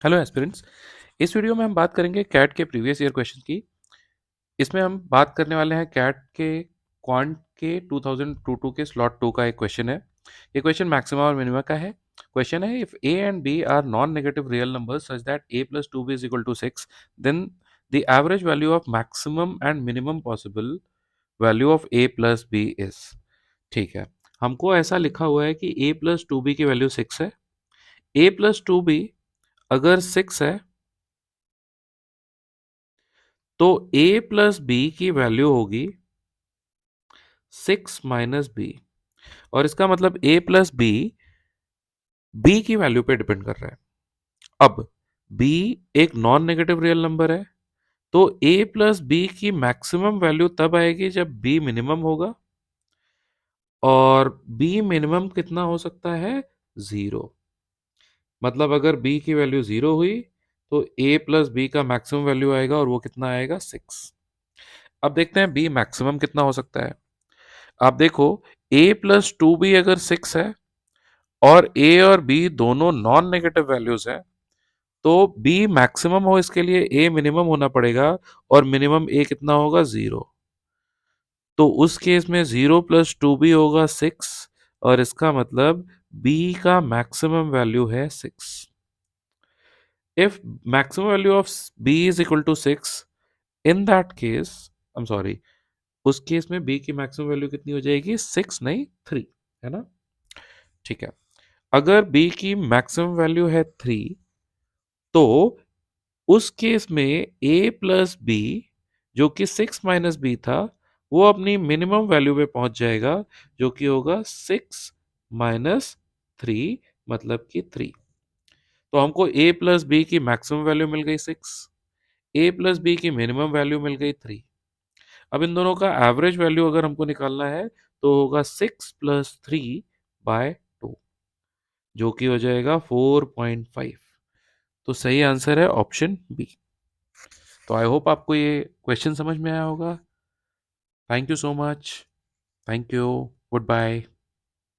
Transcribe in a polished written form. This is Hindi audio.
Hello aspirants. इस वीडियो में हम बात करेंगे कैट के प्रीवियस ईयर क्वेश्चन की। इसमें हम बात करने वाले हैं कैट के क्वांट के 2022 के स्लॉट 2 का एक क्वेश्चन है। ये क्वेश्चन मैक्सिमा और मिनिमा का है। क्वेश्चन है, if a and b are non negative real numbers such that a plus 2b is equal to 6, then the average value of maximum and minimum possible value of a plus b is। ठीक है, हमको ऐसा लिखा हुआ है कि a plus 2b की वैल्यू 6 है। a plus 2b अगर 6 है तो a प्लस बी की वैल्यू होगी 6 माइनस बी। और इसका मतलब a प्लस बी b की वैल्यू पे डिपेंड कर रहा है। अब b एक नॉन नेगेटिव रियल नंबर है, तो a प्लस बी की मैक्सिमम वैल्यू तब आएगी जब b मिनिमम होगा। और b मिनिमम कितना हो सकता है? 0। मतलब अगर b की वैल्यू 0 हुई तो a प्लस बी का मैक्सिमम वैल्यू आएगा, और वो कितना आएगा? 6। अब देखते हैं b मैक्सिमम कितना हो सकता है। आप देखो, a प्लस 2b अगर 6 है और a और b दोनों नॉन नेगेटिव वैल्यूज हैं, तो b मैक्सिमम हो इसके लिए a मिनिमम होना पड़ेगा, और मिनिमम a कितना होगा? 0। तो उस केस में 0 प्लस 2b होगा 6, और इसका मतलब b का मैक्सिमम वैल्यू है 6। If maximum value of b is equal to 6, in that case, I am sorry, उस केस में b की मैक्सिमम वैल्यू कितनी हो जाएगी? 6 नहीं, 3, है ना? ठीक है, अगर b की मैक्सिमम वैल्यू है 3, तो उस केस में a प्लस बी, जो कि 6 माइनस बी था, वो अपनी मिनिमम वैल्यू पे पहुंच जाएगा, जो कि होगा 6 माइनस 3, मतलब कि 3। तो हमको a प्लस बी की मैक्सिमम वैल्यू मिल गई 6, a प्लस बी की मिनिमम वैल्यू मिल गई 3। अब इन दोनों का एवरेज वैल्यू अगर हमको निकालना है तो होगा 6 + 3/2, जो कि हो जाएगा 4.5। तो सही आंसर है ऑप्शन बी। तो आई होप आपको ये क्वेश्चन समझ में आया होगा। Thank you so much. Thank you. Good bye.